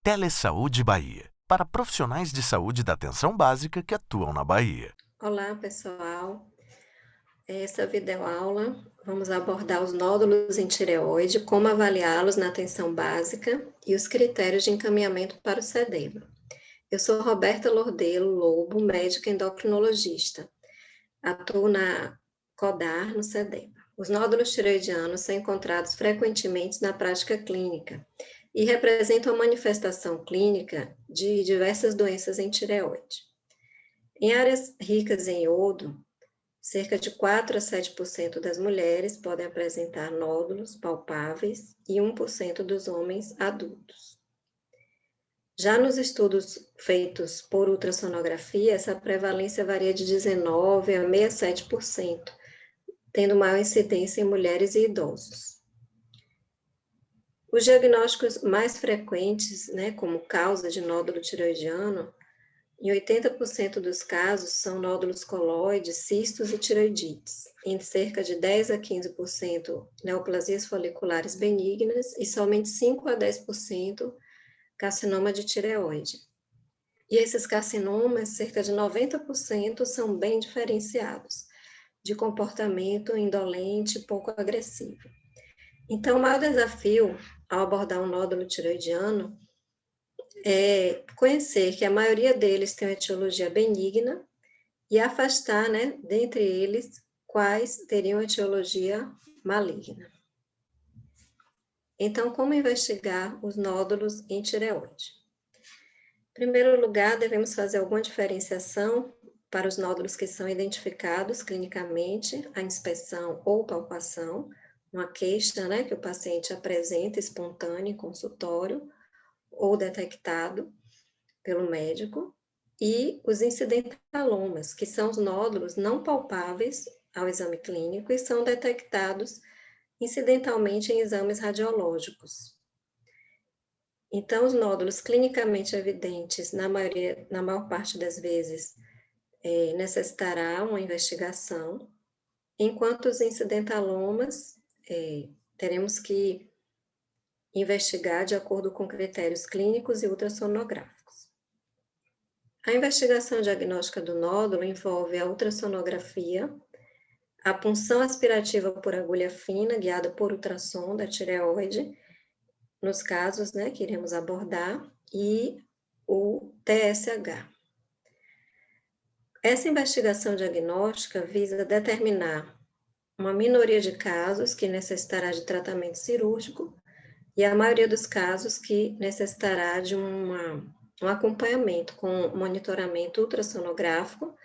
Telesaúde Bahia, para profissionais de saúde da atenção básica que atuam na Bahia. Olá, pessoal. Essa videoaula vamos abordar os nódulos em tireoide, como avaliá-los na atenção básica e os critérios de encaminhamento para o CEDEMA. Eu sou Roberta Lordelo Lobo, médica endocrinologista. Atuo na CODAR, no CEDEMA. Os nódulos tireoidianos são encontrados frequentemente na prática clínica e representam a manifestação clínica de diversas doenças em tireoide. Em áreas ricas em iodo, cerca de 4 a 7% das mulheres podem apresentar nódulos palpáveis e 1% dos homens adultos. Já nos estudos feitos por ultrassonografia, essa prevalência varia de 19% a 67%, tendo maior incidência em mulheres e idosos. Os diagnósticos mais frequentes, como causa de nódulo tireoidiano, em 80% dos casos são nódulos coloides, cistos e tireoidites. Em cerca de 10 a 15% neoplasias foliculares benignas e somente 5 a 10% carcinoma de tireoide. E esses carcinomas, cerca de 90%, são bem diferenciados, de comportamento indolente, pouco agressivo. Então, o maior desafio ao abordar um nódulo tireoidiano é conhecer que a maioria deles tem uma etiologia benigna e afastar, dentre eles, quais teriam etiologia maligna. Então, como investigar os nódulos em tireoide? Em primeiro lugar, devemos fazer alguma diferenciação para os nódulos que são identificados clinicamente, a inspeção ou palpação, uma queixa, que o paciente apresenta espontânea em consultório, ou detectado pelo médico, e os incidentalomas, que são os nódulos não palpáveis ao exame clínico e são detectados incidentalmente em exames radiológicos. Então, os nódulos clinicamente evidentes, na maior parte das vezes, necessitará uma investigação, enquanto os incidentalomas teremos que investigar de acordo com critérios clínicos e ultrassonográficos. A investigação diagnóstica do nódulo envolve a ultrassonografia, a punção aspirativa por agulha fina, guiada por ultrassom da tireoide, nos casos que iremos abordar, e o TSH. Essa investigação diagnóstica visa determinar uma minoria de casos que necessitará de tratamento cirúrgico e a maioria dos casos que necessitará de um acompanhamento com monitoramento ultrassonográfico,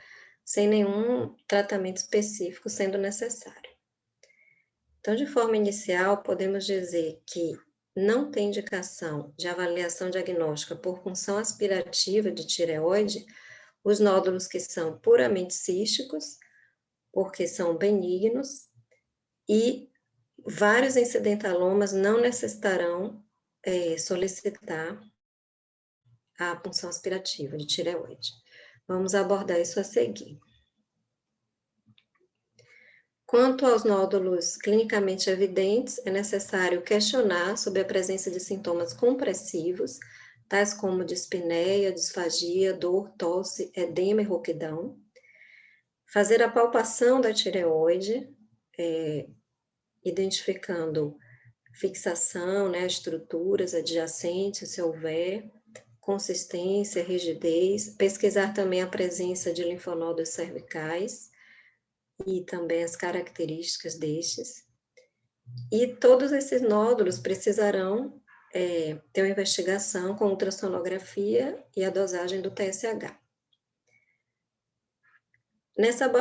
sem nenhum tratamento específico sendo necessário. Então, de forma inicial, podemos dizer que não tem indicação de avaliação diagnóstica por punção aspirativa de tireoide os nódulos que são puramente císticos, porque são benignos, e vários incidentalomas não necessitarão solicitar a punção aspirativa de tireoide. Vamos abordar isso a seguir. Quanto aos nódulos clinicamente evidentes, é necessário questionar sobre a presença de sintomas compressivos, tais como dispneia, disfagia, dor, tosse, edema e rouquidão. Fazer a palpação da tireoide, identificando fixação, estruturas adjacentes, se houver, consistência, rigidez, pesquisar também a presença de linfonodos cervicais e também as características destes. E todos esses nódulos precisarão ter uma investigação com ultrassonografia e a dosagem do TSH.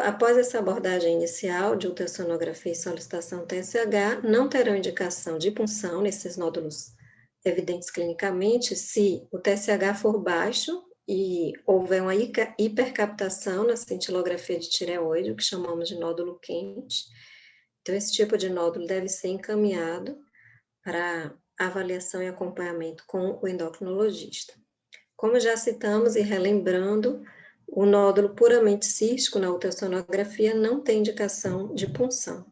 Após essa abordagem inicial de ultrassonografia e solicitação TSH, não terão indicação de punção nesses nódulos evidentes clinicamente se o TSH for baixo e houver uma hipercaptação na cintilografia de tireoide, o que chamamos de nódulo quente. Então, esse tipo de nódulo deve ser encaminhado para avaliação e acompanhamento com o endocrinologista. Como já citamos e relembrando, o nódulo puramente cístico na ultrassonografia não tem indicação de punção.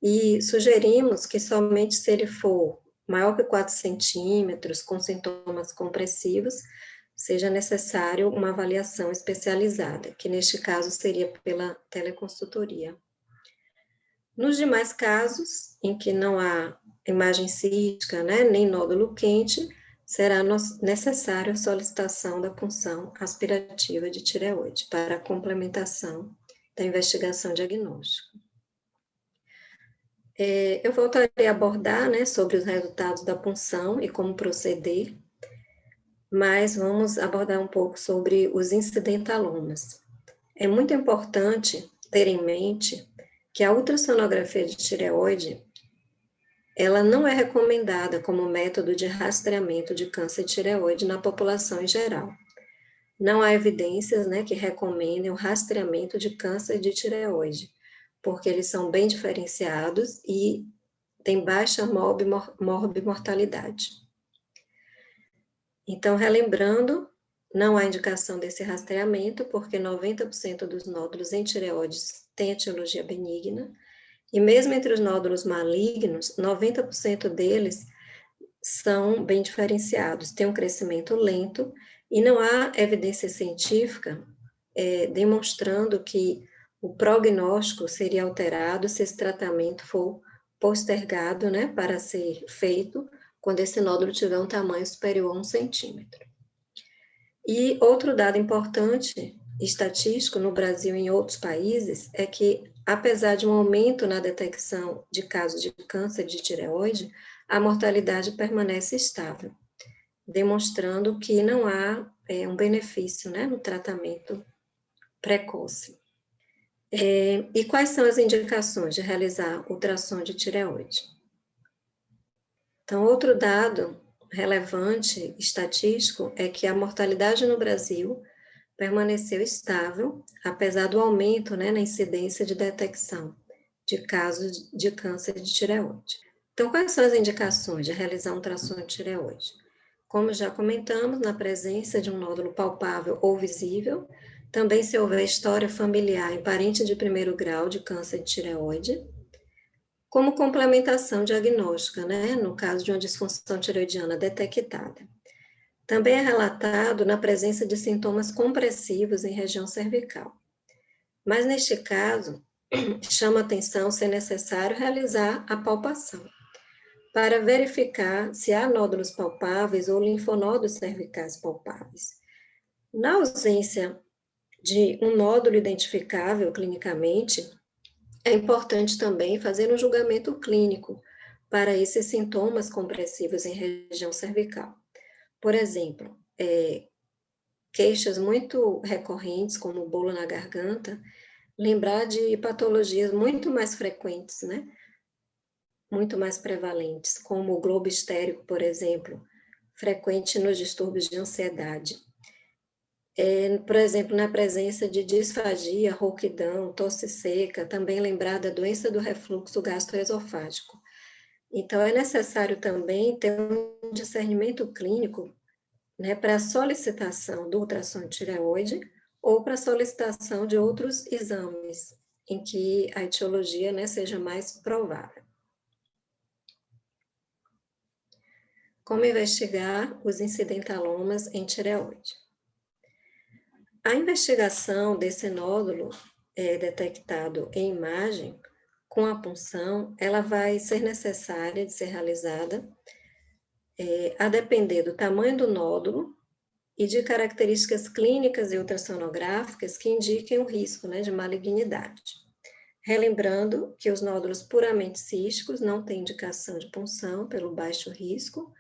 E sugerimos que somente se ele for maior que 4 centímetros, com sintomas compressivos, seja necessário uma avaliação especializada, que neste caso seria pela teleconsultoria. Nos demais casos, em que não há imagem cística, né, nem nódulo quente, será necessária a solicitação da punção aspirativa de tireoide para a complementação da investigação diagnóstica. Eu voltarei a abordar, né, sobre os resultados da punção e como proceder, mas vamos abordar um pouco sobre os incidentalomas. É muito importante ter em mente que a ultrassonografia de tireoide, ela não é recomendada como método de rastreamento de câncer de tireoide na população em geral. Não há evidências, né, que recomendem o rastreamento de câncer de tireoide, porque eles são bem diferenciados e têm baixa morbimortalidade. Então, relembrando, não há indicação desse rastreamento, porque 90% dos nódulos em tireoides têm etiologia benigna, e mesmo entre os nódulos malignos, 90% deles são bem diferenciados, têm um crescimento lento, e não há evidência científica demonstrando que o prognóstico seria alterado se esse tratamento for postergado, né, para ser feito quando esse nódulo tiver um tamanho superior a 1 centímetro. E outro dado importante, estatístico, no Brasil e em outros países, é que, apesar de um aumento na detecção de casos de câncer de tireoide, a mortalidade permanece estável, demonstrando que não há um benefício, né, no tratamento precoce. E quais são as indicações de realizar ultrassom de tireoide? Então, outro dado relevante, estatístico, é que a mortalidade no Brasil permaneceu estável, apesar do aumento, né, na incidência de detecção de casos de câncer de tireoide. Então, quais são as indicações de realizar um ultrassom de tireoide? Como já comentamos, na presença de um nódulo palpável ou visível, também se houver história familiar em parente de primeiro grau de câncer de tireoide, como complementação diagnóstica, né, no caso de uma disfunção tireoidiana detectada. Também é relatado na presença de sintomas compressivos em região cervical. Mas neste caso, chama atenção se é necessário realizar a palpação, para verificar se há nódulos palpáveis ou linfonodos cervicais palpáveis. Na ausência de um nódulo identificável clinicamente, é importante também fazer um julgamento clínico para esses sintomas compressivos em região cervical. Por exemplo, queixas muito recorrentes, como bolo na garganta, lembrar de patologias muito mais frequentes, né? Muito mais prevalentes, como o globo histérico, por exemplo, frequente nos distúrbios de ansiedade. Por exemplo, na presença de disfagia, rouquidão, tosse seca, também lembrar da doença do refluxo gastroesofágico. Então, é necessário também ter um discernimento clínico, né, para a solicitação do ultrassom de tireoide ou para a solicitação de outros exames, em que a etiologia, né, seja mais provável. Como investigar os incidentalomas em tireoide? A investigação desse nódulo detectado em imagem com a punção, ela vai ser necessária de ser realizada a depender do tamanho do nódulo e de características clínicas e ultrassonográficas que indiquem o risco, né, de malignidade. Relembrando que os nódulos puramente císticos não têm indicação de punção pelo baixo risco,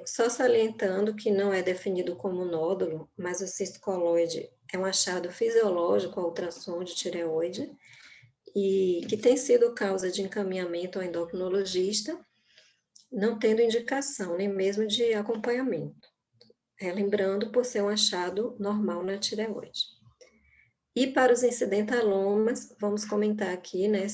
só salientando que não é definido como nódulo, mas o cisto coloide é um achado fisiológico ao ultrassom de tireoide e que tem sido causa de encaminhamento ao endocrinologista, não tendo indicação nem mesmo de acompanhamento. Lembrando por ser um achado normal na tireoide. E para os incidentalomas, vamos comentar aqui, né,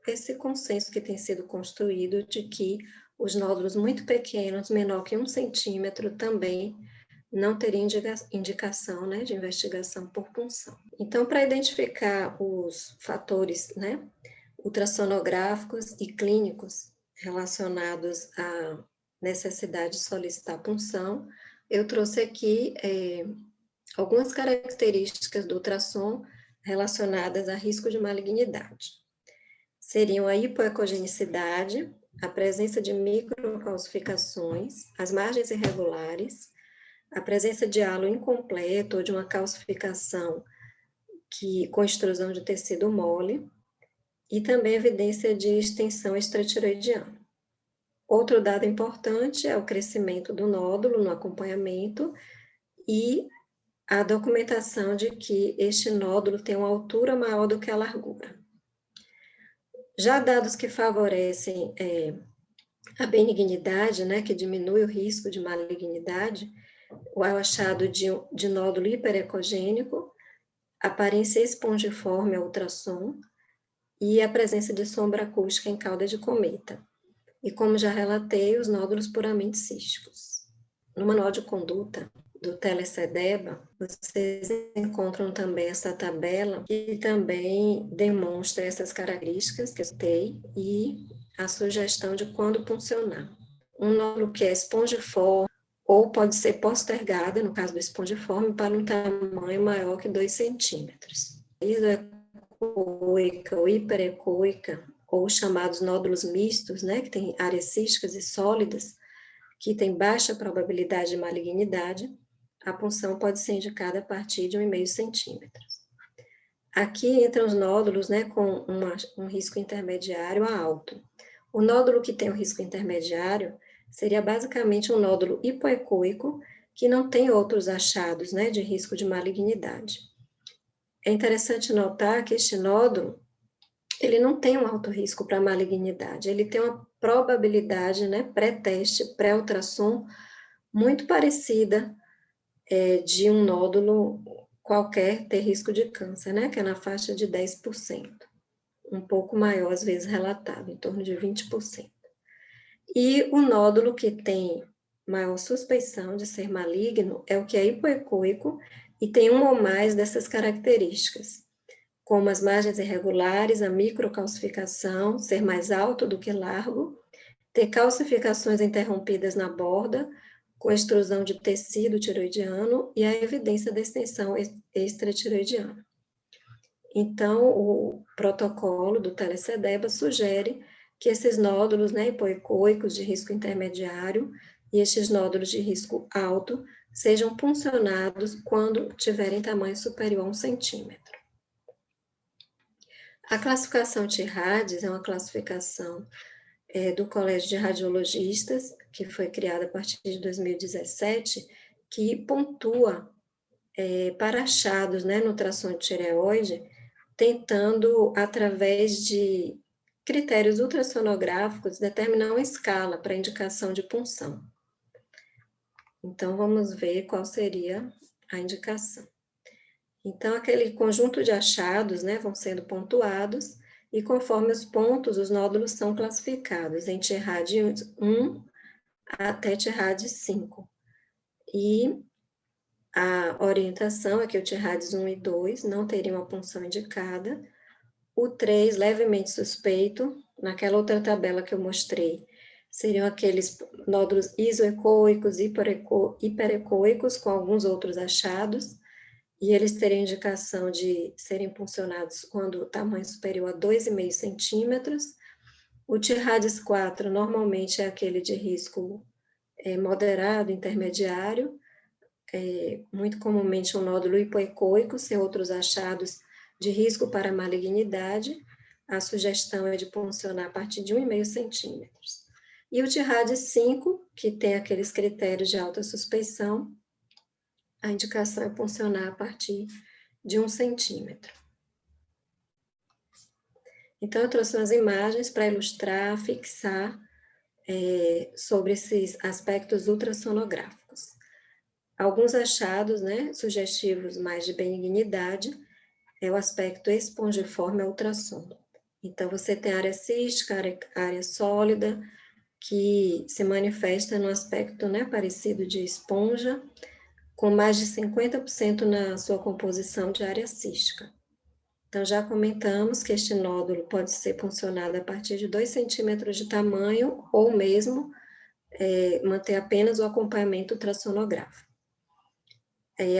esse consenso que tem sido construído de que os nódulos muito pequenos, menor que 1 centímetro, também não teriam indicação, né, de investigação por punção. Então, para identificar os fatores, né, ultrassonográficos e clínicos relacionados à necessidade de solicitar punção, eu trouxe aqui algumas características do ultrassom relacionadas a risco de malignidade. Seriam a hipoecogenicidade, a presença de microcalcificações, as margens irregulares, a presença de halo incompleto ou de uma calcificação com extrusão de tecido mole, e também evidência de extensão extratiroidiana. Outro dado importante é o crescimento do nódulo no acompanhamento e a documentação de que este nódulo tem uma altura maior do que a largura. Já dados que favorecem a benignidade, né, que diminui o risco de malignidade, o achado de nódulo hiperecogênico, aparência espongiforme ao ultrassom e a presença de sombra acústica em cauda de cometa. E como já relatei, os nódulos puramente císticos. No manual de conduta do Telecedeba, vocês encontram também essa tabela que também demonstra essas características que eu citei e a sugestão de quando puncionar. Um nódulo que é espongiforme ou pode ser postergado, no caso do espongiforme, para um tamanho maior que 2 centímetros. Isoecoica ou hiperecoica, ou chamados nódulos mistos, né, que tem áreas císticas e sólidas, que tem baixa probabilidade de malignidade, a punção pode ser indicada a partir de 1,5 centímetros. Aqui entram os nódulos, né, com um risco intermediário a alto. O nódulo que tem o risco intermediário seria basicamente um nódulo hipoecoico, que não tem outros achados, né, de risco de malignidade. É interessante notar que este nódulo, ele não tem um alto risco para malignidade, ele tem uma probabilidade, né, pré-teste, pré-ultrassom, muito parecida de um nódulo qualquer ter risco de câncer, né, que é na faixa de 10%, um pouco maior, às vezes, relatado, em torno de 20%. E o nódulo que tem maior suspeição de ser maligno é o que é hipoecoico e tem uma ou mais dessas características, como as margens irregulares, a microcalcificação, ser mais alto do que largo, ter calcificações interrompidas na borda, com extrusão de tecido tiroidiano e a evidência da extensão extratiroidiana. Então, o protocolo do Telecedeba sugere que esses nódulos, né, hipoecoicos de risco intermediário e estes nódulos de risco alto sejam puncionados quando tiverem tamanho superior a 1 centímetro. A classificação TIRADS é uma classificação do Colégio de Radiologistas, que foi criada a partir de 2017, que pontua para achados, né, no ultrassom de tireoide, tentando, através de critérios ultrassonográficos, determinar uma escala para indicação de punção. Então, vamos ver qual seria a indicação. Então, aquele conjunto de achados, né, vão sendo pontuados, e conforme os pontos, os nódulos são classificados em TIRAD 1 até TIRAD 5. E a orientação é que o TIRADS 1 e 2 não teriam a punção indicada, o 3, levemente suspeito, naquela outra tabela que eu mostrei, seriam aqueles nódulos isoecoicos, hiperecoicos, com alguns outros achados, e eles teriam indicação de serem puncionados quando o tamanho superior a 2,5 centímetros. O TIRADS 4 normalmente é aquele de risco moderado, intermediário, muito comumente um nódulo hipoecoico, sem outros achados de risco para malignidade. A sugestão é de puncionar a partir de 1,5 centímetros. E o TIRADS 5, que tem aqueles critérios de alta suspeição, a indicação é puncionar a partir de 1 centímetro. Então, eu trouxe umas imagens para ilustrar, fixar sobre esses aspectos ultrassonográficos. Alguns achados, né, sugestivos mais de benignidade, é o aspecto espongiforme ao ultrassom. Então, você tem área cística, área sólida, que se manifesta no aspecto, né, parecido de esponja, com mais de 50% na sua composição de área cística. Então, já comentamos que este nódulo pode ser puncionado a partir de 2 centímetros de tamanho, ou mesmo manter apenas o acompanhamento ultrassonográfico.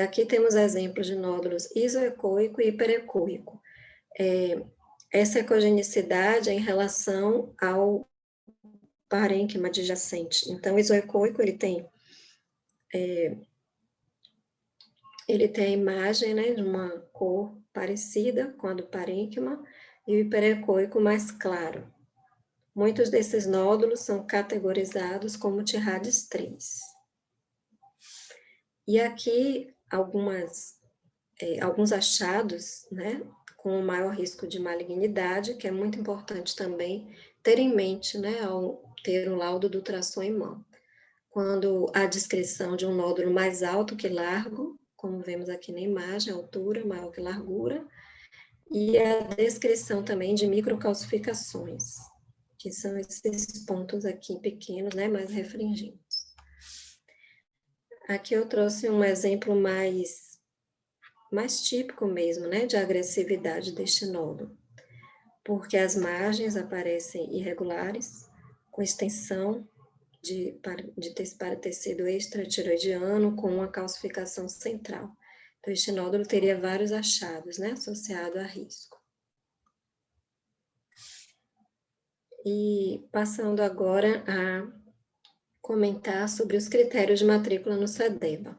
Aqui temos exemplos de nódulos isoecoico e hiperecoico. Essa ecogenicidade é em relação ao parênquima adjacente. Então, o isoecoico, ele tem a imagem, né, de uma cor parecida com a do parênquima, e o hiperecoico mais claro. Muitos desses nódulos são categorizados como TIRADS 3. E aqui alguns achados, né, com maior risco de malignidade, que é muito importante também ter em mente, né, ao ter um laudo do ultrassom em mão. Quando há descrição de um nódulo mais alto que largo, como vemos aqui na imagem, altura maior que largura, e a descrição também de microcalcificações, que são esses pontos aqui pequenos, né, mais refringidos. Aqui eu trouxe um exemplo mais típico mesmo, né, de agressividade deste nódulo, porque as margens aparecem irregulares, com extensão para tecido extratiroidiano, com uma calcificação central. Então, este nódulo teria vários achados, né, associado a risco. E passando agora a comentar sobre os critérios de matrícula no SEDEBA.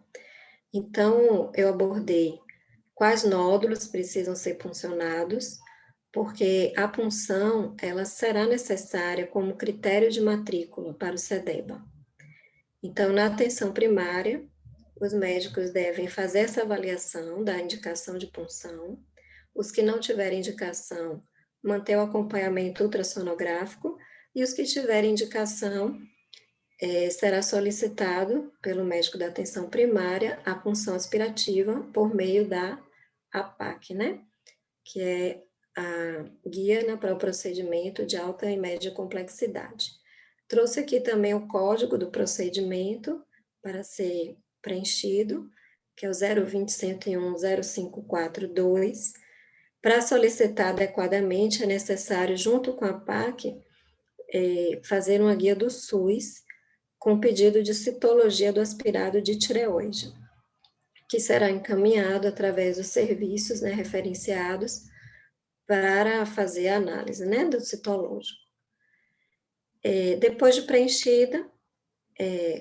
Então, eu abordei quais nódulos precisam ser puncionados, porque a punção, ela será necessária como critério de matrícula para o SEDEBA. Então, na atenção primária, os médicos devem fazer essa avaliação da indicação de punção. Os que não tiverem indicação, manter o acompanhamento ultrassonográfico, e os que tiverem indicação, será solicitado pelo médico da atenção primária a punção aspirativa por meio da APAC, né? Que é a guia, né, para o procedimento de alta e média complexidade. Trouxe aqui também o código do procedimento para ser preenchido, que é o 020.101.0542. Para solicitar adequadamente, é necessário, junto com a APAC, fazer uma guia do SUS com pedido de citologia do aspirado de tireoide, que será encaminhado através dos serviços, né, referenciados para fazer a análise, né, do citológico. Depois de preenchida,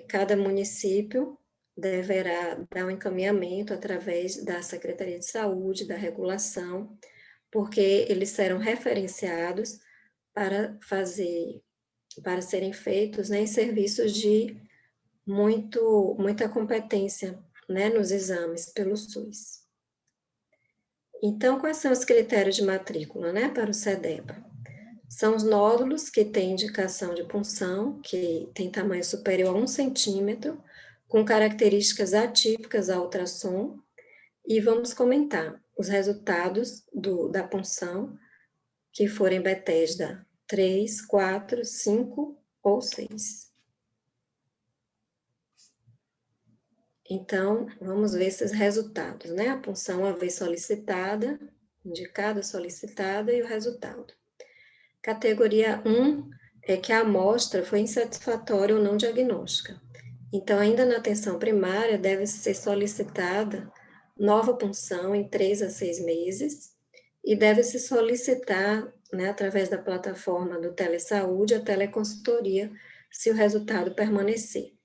cada município deverá dar um encaminhamento através da Secretaria de Saúde, da regulação, porque eles serão referenciados para serem feitos, né, em serviços de muita competência, né, nos exames pelo SUS. Então, quais são os critérios de matrícula, né, para o SEDEBA? São os nódulos que têm indicação de punção, que tem tamanho superior a 1 centímetro, com características atípicas ao ultrassom, e vamos comentar os resultados da punção, que forem Bethesda 3, 4, 5 ou 6. Então, vamos ver esses resultados, né? A punção a vez solicitada, indicada, solicitada e o resultado. Categoria 1 é que a amostra foi insatisfatória ou não diagnóstica. Então, ainda na atenção primária, deve ser solicitada nova punção em 3 a 6 meses e deve-se solicitar, né, através da plataforma do Telesaúde, a teleconsultoria, se o resultado permanecer,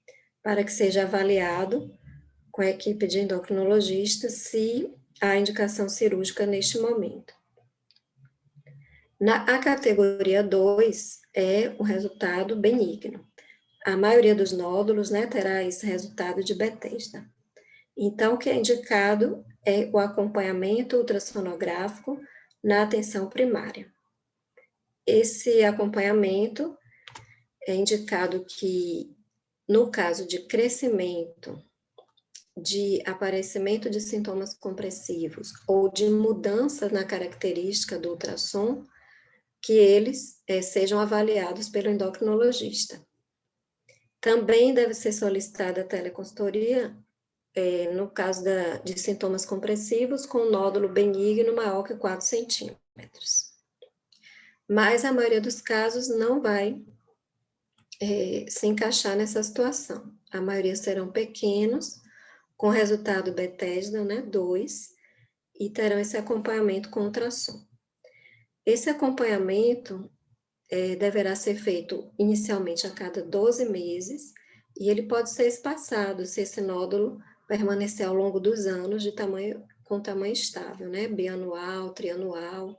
para que seja avaliado com a equipe de endocrinologistas se há indicação cirúrgica neste momento. A categoria 2 é o resultado benigno. A maioria dos nódulos, né, terá esse resultado de Bethesda. Então, o que é indicado é o acompanhamento ultrassonográfico na atenção primária. Esse acompanhamento é indicado que, no caso de crescimento, de aparecimento de sintomas compressivos ou de mudança na característica do ultrassom, que eles sejam avaliados pelo endocrinologista. Também deve ser solicitada a teleconsultoria no caso de sintomas compressivos, com um nódulo benigno maior que 4 centímetros. Mas a maioria dos casos não vai se encaixar nessa situação. A maioria serão pequenos, com resultado Bethesda, né, 2, e terão esse acompanhamento com ultrassom. Esse acompanhamento deverá ser feito inicialmente a cada 12 meses, e ele pode ser espaçado se esse nódulo permanecer ao longo dos anos com tamanho estável, né, bianual, trianual,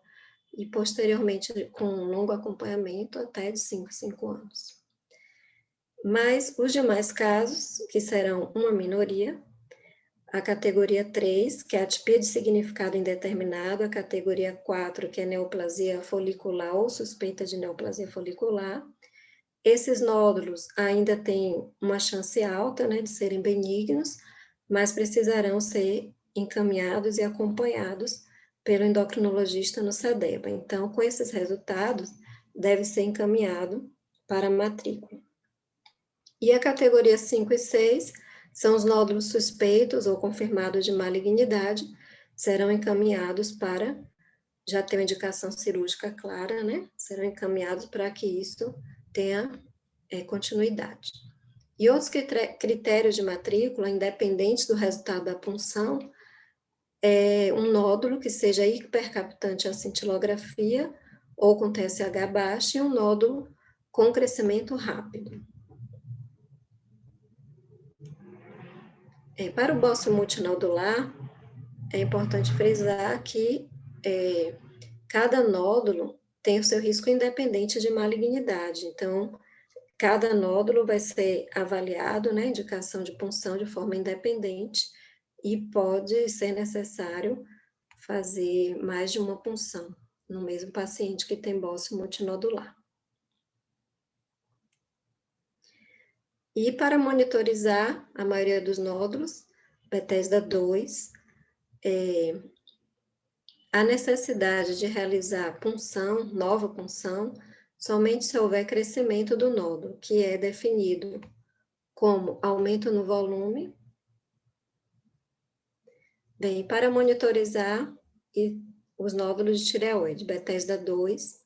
e posteriormente com um longo acompanhamento até de 5 anos. Mas os demais casos, que serão uma minoria, a categoria 3, que é atipia de significado indeterminado, a categoria 4, que é neoplasia folicular ou suspeita de neoplasia folicular. Esses nódulos ainda têm uma chance alta, né, de serem benignos, mas precisarão ser encaminhados e acompanhados pelo endocrinologista no SEDEBA. Então, com esses resultados, deve ser encaminhado para a matrícula. E a categoria 5 e 6 são os nódulos suspeitos ou confirmados de malignidade, serão encaminhados para, já ter uma indicação cirúrgica clara, né? Serão encaminhados para que isso tenha continuidade. E outros critérios de matrícula, independentes do resultado da punção, é um nódulo que seja hipercaptante à cintilografia ou com TSH baixo e um nódulo com crescimento rápido. Para o bócio multinodular, é importante frisar que cada nódulo tem o seu risco independente de malignidade. Então, cada nódulo vai ser avaliado, né, indicação de punção de forma independente, e pode ser necessário fazer mais de uma punção no mesmo paciente que tem bócio multinodular. E para monitorizar a maioria dos nódulos, Bethesda 2, a necessidade de realizar punção, nova punção, somente se houver crescimento do nódulo, que é definido como aumento no volume. Bem, para monitorizar os nódulos de tireoide, Bethesda 2,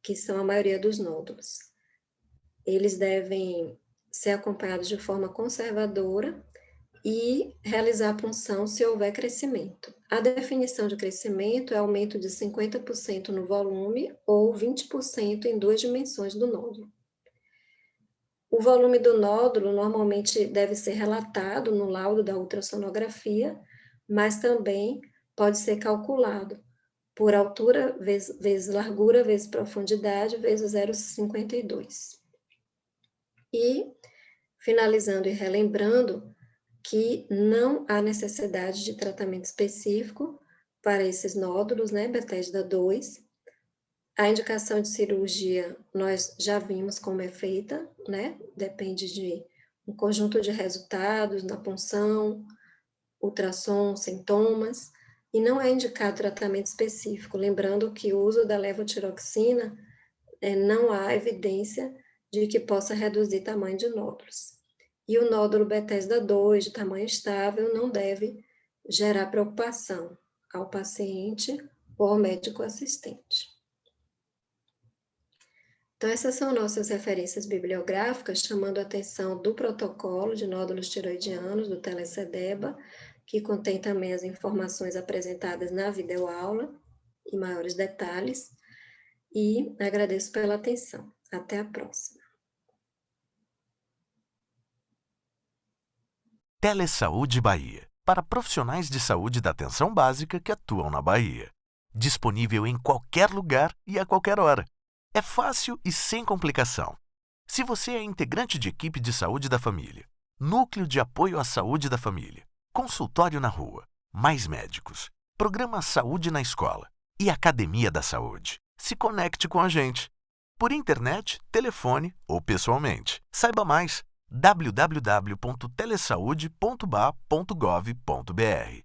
que são a maioria dos nódulos, eles devem ser acompanhados de forma conservadora e realizar a punção se houver crescimento. A definição de crescimento é aumento de 50% no volume ou 20% em 2 dimensões do nódulo. O volume do nódulo normalmente deve ser relatado no laudo da ultrassonografia, mas também pode ser calculado por altura vezes largura vezes profundidade vezes 0,52. E, finalizando e relembrando, que não há necessidade de tratamento específico para esses nódulos, né, Bethesda 2. A indicação de cirurgia, nós já vimos como é feita, né, depende de um conjunto de resultados na punção, ultrassom, sintomas, e não é indicado tratamento específico, lembrando que o uso da levotiroxina, não há evidência de que possa reduzir tamanho de nódulos. E o nódulo Bethesda 2, de tamanho estável, não deve gerar preocupação ao paciente ou ao médico assistente. Então, essas são nossas referências bibliográficas, chamando a atenção do protocolo de nódulos tiroidianos, do TeleSEDEBA, que contém também as informações apresentadas na videoaula, em maiores detalhes, e agradeço pela atenção. Até a próxima. Telesaúde Bahia, para profissionais de saúde da atenção básica que atuam na Bahia. Disponível em qualquer lugar e a qualquer hora. É fácil e sem complicação. Se você é integrante de equipe de saúde da família, núcleo de apoio à saúde da família, consultório na rua, mais médicos, programa Saúde na Escola e Academia da Saúde, se conecte com a gente. Por internet, telefone ou pessoalmente. Saiba mais: www.telesaude.ba.gov.br